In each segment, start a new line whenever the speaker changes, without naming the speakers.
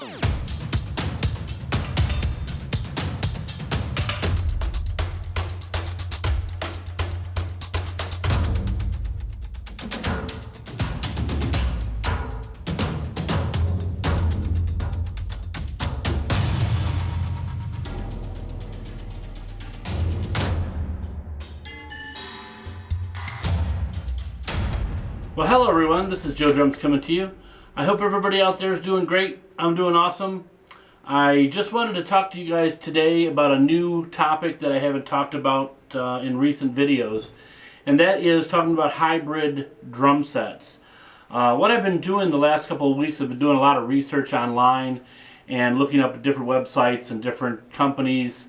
Well, hello everyone, this is Joe Drums coming to you. I hope everybody out there is doing great. I'm doing awesome. I just wanted to talk to you guys today about a new topic that I haven't talked about in recent videos, and that is talking about hybrid drum sets. What I've been doing the last couple of weeks, I've been doing a lot of research online and looking up at different websites and different companies.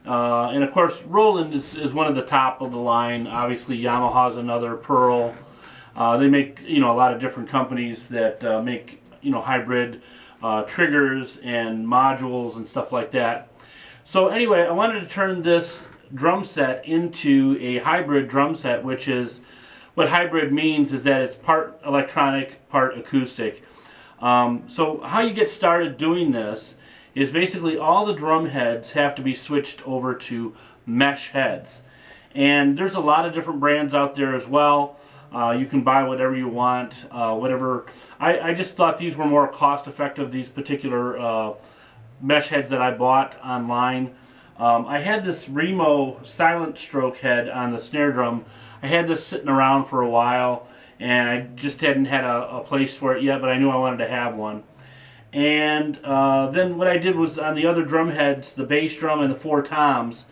And of course, Roland is one of the top of the line. Obviously, Yamaha's another, Pearl. They make, a lot of different companies that make, hybrid triggers and modules and stuff like that. So anyway, I wanted to turn this drum set into a hybrid drum set, which is, what hybrid means is that it's part electronic, part acoustic. So how you get started doing this is basically all the drum heads have to be switched over to mesh heads. And there's a lot of different brands out there as well. You can buy whatever you want, whatever. I just thought these were more cost effective, these particular mesh heads that I bought online. I had this Remo silent stroke head on the snare drum. I had this sitting around for a while, and I just hadn't had a place for it yet, but I knew I wanted to have one. And then what I did was on the other drum heads, the bass drum and the 4 toms,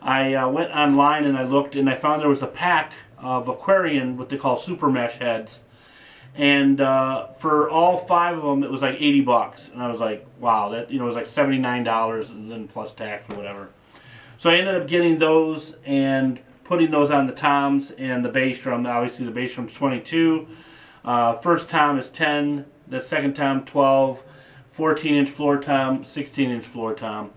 I went online and I looked, and I found there was a pack of Aquarian, what they call super mesh heads, and for all 5 of them it was like 80 bucks, and I was like, wow, that, it was like $79 and then plus tax or whatever. So I ended up getting those and putting those on the toms and the bass drum. Obviously the bass drum's 22, first tom is 10, the second tom 12, 14-inch floor tom, 16-inch floor tom.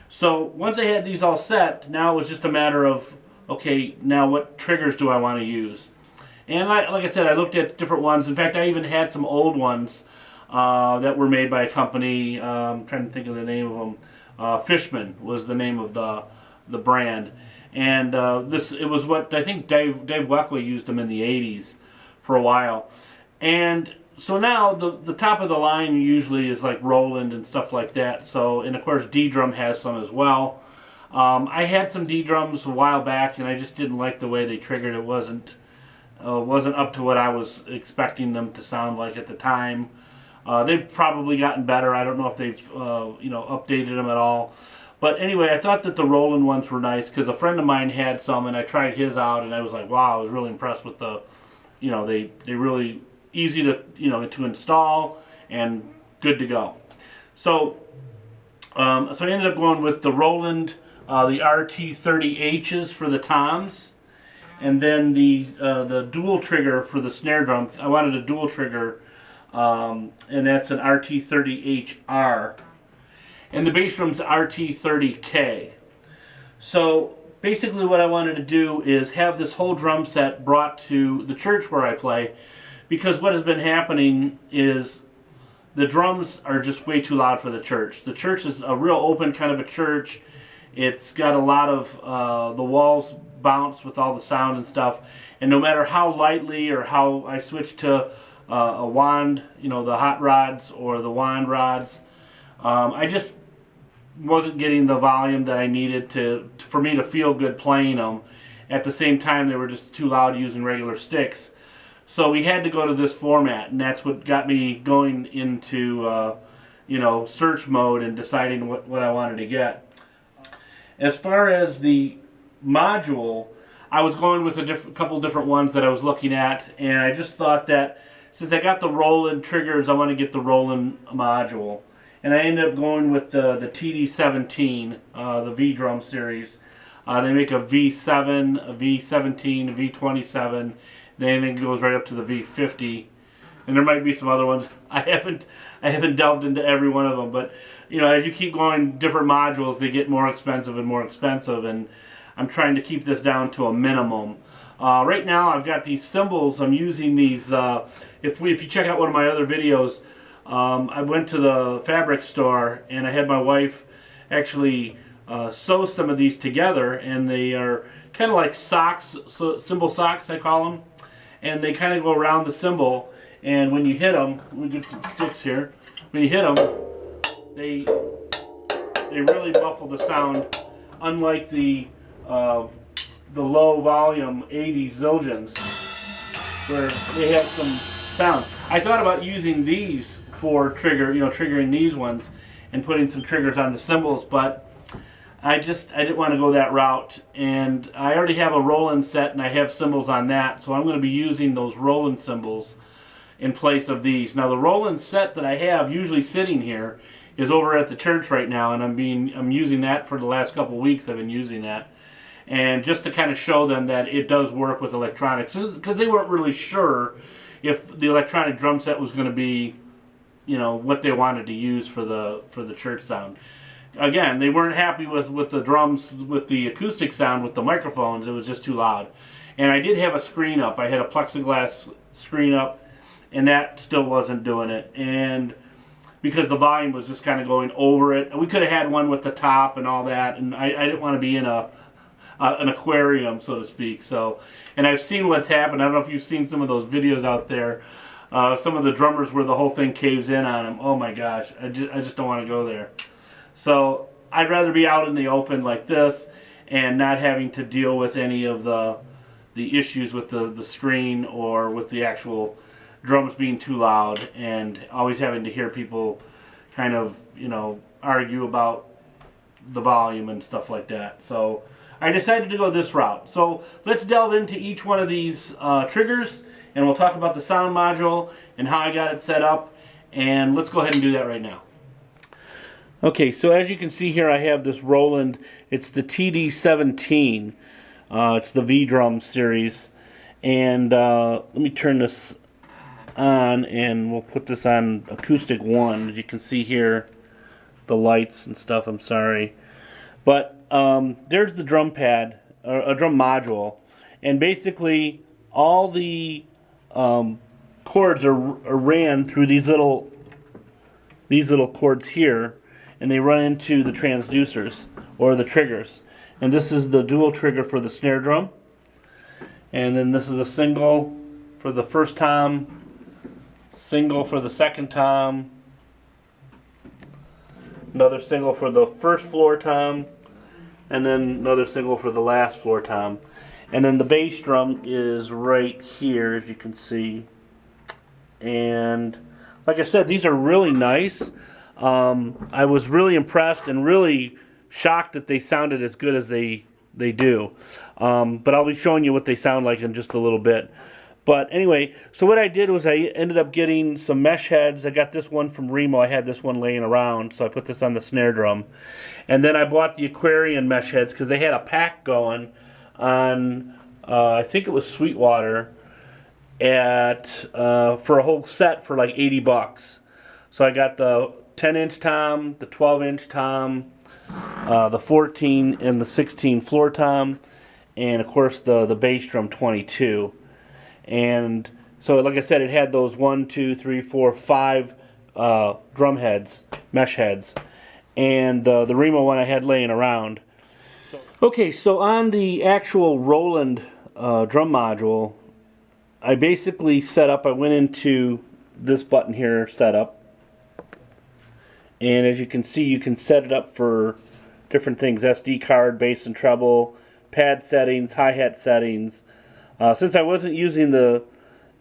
So once I had these all set, now it was just a matter of, okay, now what triggers do I want to use? And like I said, I looked at different ones. In fact, I even had some old ones that were made by a company. I'm trying to think of the name of them. Fishman was the name of the brand. And it was what I think Dave Weckley used them in the 80s for a while. And so now the top of the line usually is like Roland and stuff like that. So, and of course D-Drum has some as well. I had some D-drums a while back, and I just didn't like the way they triggered. It wasn't up to what I was expecting them to sound like at the time. They've probably gotten better. I don't know if they've updated them at all. But anyway, I thought that the Roland ones were nice because a friend of mine had some, and I tried his out, and I was like, wow, I was really impressed with the, they really easy to to install and good to go. So so I ended up going with the Roland. The RT30Hs for the toms, and then the dual trigger for the snare drum. I wanted a dual trigger, and that's an RT30HR, and the bass drum's RT30K. So basically what I wanted to do is have this whole drum set brought to the church where I play, because what has been happening is the drums are just way too loud for the church. The church is a real open kind of a church. It's got a lot of, the walls bounce with all the sound and stuff, and no matter how lightly or how I switch to a wand, the hot rods or the wand rods, I just wasn't getting the volume that I needed for me to feel good playing them. At the same time, they were just too loud using regular sticks. So we had to go to this format, and that's what got me going into search mode and deciding what I wanted to get. As far as the module, I was going with a couple different ones that I was looking at, and I just thought that since I got the Roland triggers, I want to get the Roland module. And I ended up going with the TD17, the V-Drum series. They make a V7, a V17, a V27, then it goes right up to the V50. And there might be some other ones. I haven't delved into every one of them, but as you keep going different modules, they get more expensive and more expensive, and I'm trying to keep this down to a minimum. Right now I've got these cymbals. I'm using these, if you check out one of my other videos, I went to the fabric store and I had my wife actually sew some of these together, and they are kind of like socks, so cymbal socks I call them, and they kind of go around the cymbal, and when you hit them, we get some sticks here, when you hit them, they really muffle the sound, unlike the low volume 80 Zildjians, where they have some sound. I thought about using these for triggering these ones and putting some triggers on the cymbals, but I didn't want to go that route, and I already have a Roland set and I have cymbals on that, so I'm going to be using those Roland cymbals in place of these. Now the Roland set that I have usually sitting here is over at the church right now, and I'm using that for the last couple of weeks. I've been using that, and just to kind of show them that it does work with electronics, because they weren't really sure if the electronic drum set was going to be, what they wanted to use for the church sound. Again, they weren't happy with the drums, with the acoustic sound, with the microphones. It was just too loud. And I did have a screen up. I had a plexiglass screen up, and that still wasn't doing it. And because the volume was just kind of going over it. We could have had one with the top and all that, and I didn't want to be in an aquarium, so to speak. So, and I've seen what's happened. I don't know if you've seen some of those videos out there. Some of the drummers where the whole thing caves in on them. Oh my gosh, I just don't want to go there. So I'd rather be out in the open like this and not having to deal with any of the issues with the screen or with the actual drums being too loud and always having to hear people kind of, argue about the volume and stuff like that. So I decided to go this route. So let's delve into each one of these triggers, and we'll talk about the sound module and how I got it set up, and let's go ahead and do that right now. Okay, so as you can see here, I have this Roland. It's the TD17. It's the V-Drum series. And let me turn this on, and we'll put this on acoustic 1. As you can see here, the lights and stuff, I'm sorry. But there's the drum pad, or a drum module. And basically, all the chords are ran through these little cords here, and they run into the transducers or the triggers. And this is the dual trigger for the snare drum, and then this is a single for the first tom, single for the second tom, another single for the first floor tom, and then another single for the last floor tom. And then the bass drum is right here, as you can see. And like I said, these are really nice. I was really impressed and really shocked that they sounded as good as they do. But I'll be showing you what they sound like in just a little bit. But anyway, so what I did was I ended up getting some mesh heads. I got this one from Remo. I had this one laying around, so I put this on the snare drum. And then I bought the Aquarian mesh heads because they had a pack going on, I think it was Sweetwater, for a whole set for like $80. So I got the 10-inch tom, the 12-inch tom, the 14 and the 16 floor tom, and of course the bass drum 22. And so, like I said, it had those 1, 2, 3, 4, 5 drum heads, mesh heads, and the Remo one I had laying around. Okay, so on the actual Roland drum module, I basically I went into this button here, setup. And as you can see, you can set it up for different things: SD card, bass and treble, pad settings, hi-hat settings. Since I wasn't using the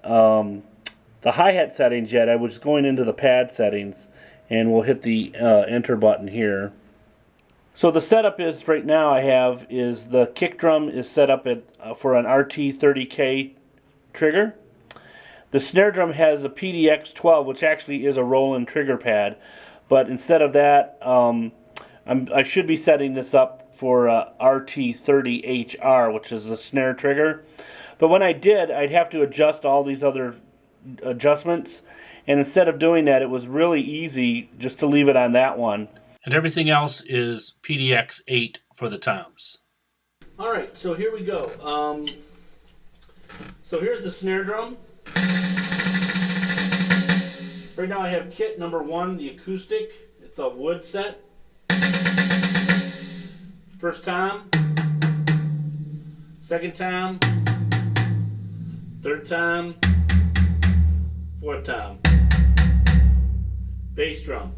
hi-hat settings yet, I was going into the pad settings, and we'll hit the enter button here. So the setup is, right now is the kick drum is set up for an RT30K trigger. The snare drum has a PDX12, which actually is a Roland trigger pad. But instead of that, I should be setting this up for RT30HR, which is a snare trigger. But when I did, I'd have to adjust all these other adjustments. And instead of doing that, it was really easy just to leave it on that one.
And everything else is PDX8 for the toms.
All right, so here we go. So here's the snare drum. Right now I have kit number 1, the acoustic. It's a wood set. First tom, second tom, third tom, fourth tom. Bass drum.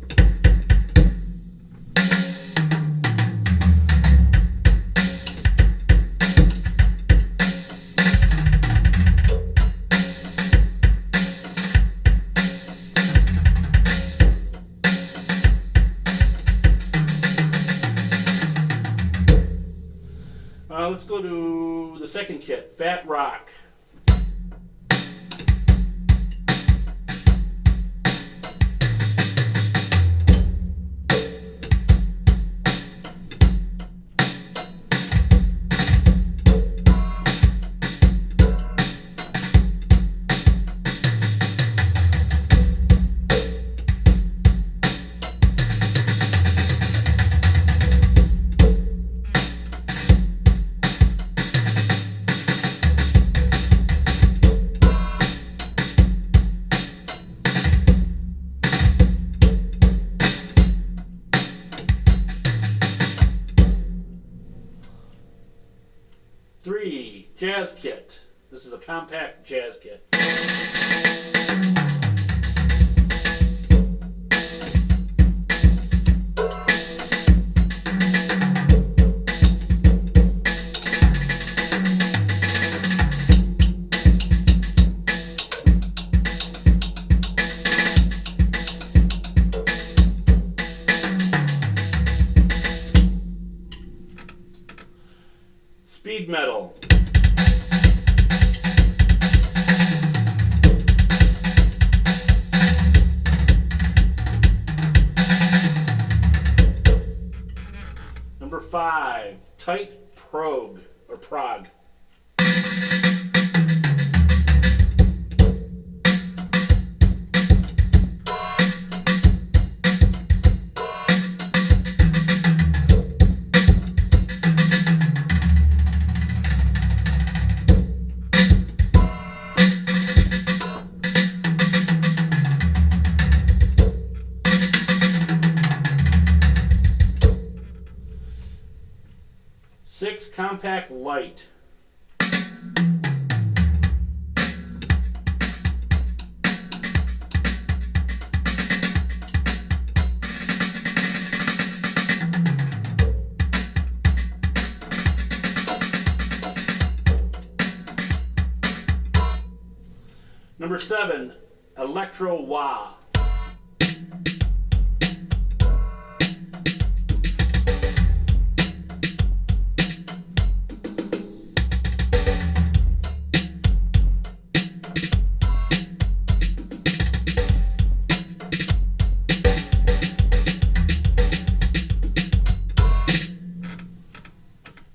Let's go to the second kit, Fat Rock. Three, jazz kit. This is a compact jazz kit. Speed metal. Number 5, tight prog or prog. Six, compact light. Number 7, electro wah.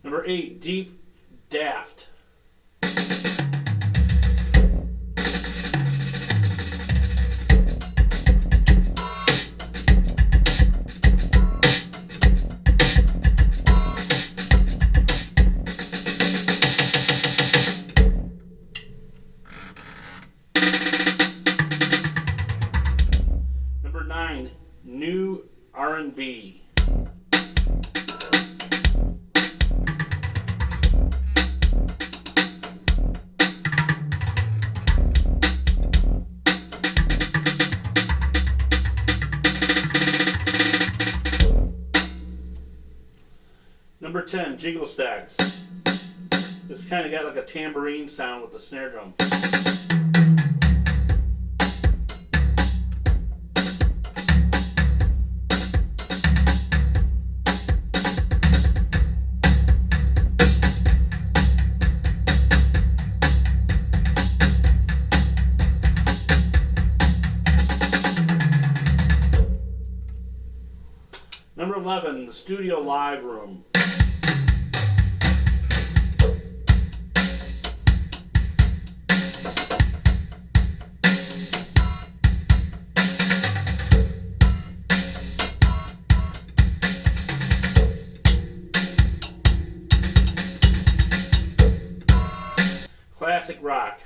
Number 8, deep daft. Number 9, new R&B. Number 10, jiggle stacks. This kind of got like a tambourine sound with the snare drum. Number 11, the studio live room. Classic rock.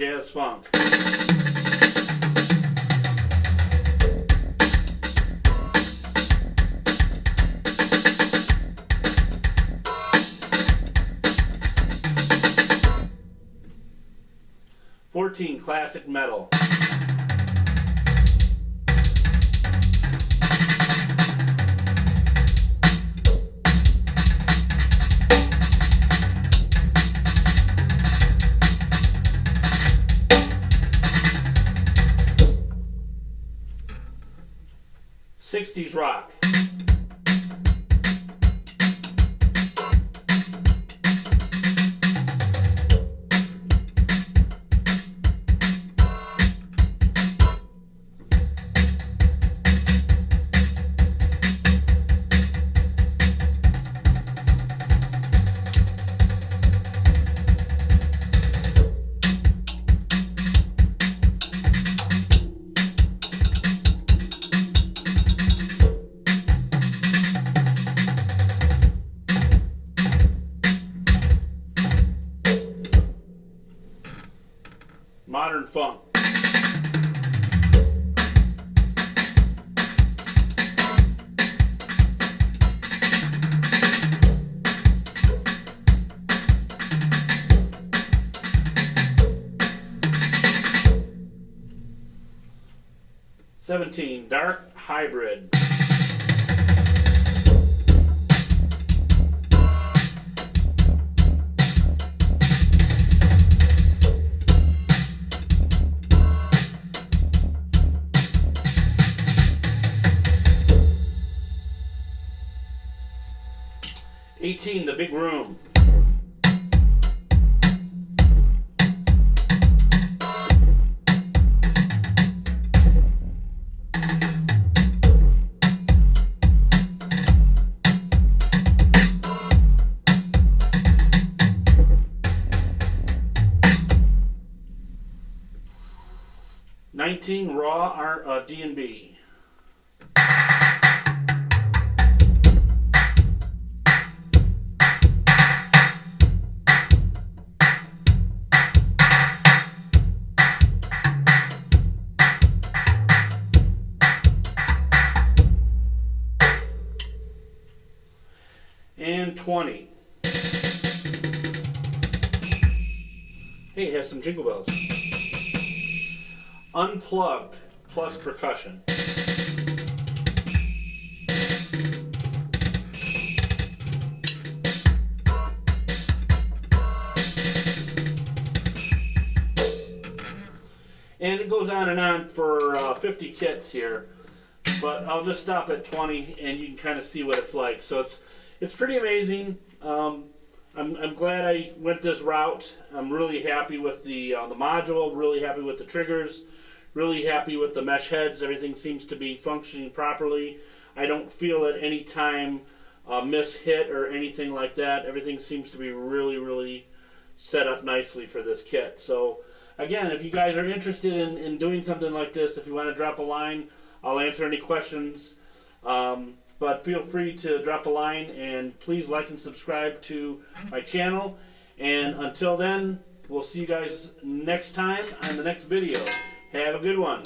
jazz funk. Classic metal. 60s rock. Modern funk. Dark hybrid. 18, the big room. Raw D&B. And 20. Hey, it has some jingle bells. Unplugged plus percussion. And it goes on and on for 50 kits here, but I'll just stop at 20 and you can kind of see what it's like. So it's pretty amazing. I'm glad I went this route. I'm really happy with the module, really happy with the triggers, really happy with the mesh heads. Everything seems to be functioning properly. I don't feel at any time a miss hit or anything like that. Everything seems to be really, really set up nicely for this kit. So again, if you guys are interested in doing something like this, if you want to drop a line, I'll answer any questions. But feel free to drop a line, and please like and subscribe to my channel. And until then, we'll see you guys next time on the next video. Have a good one.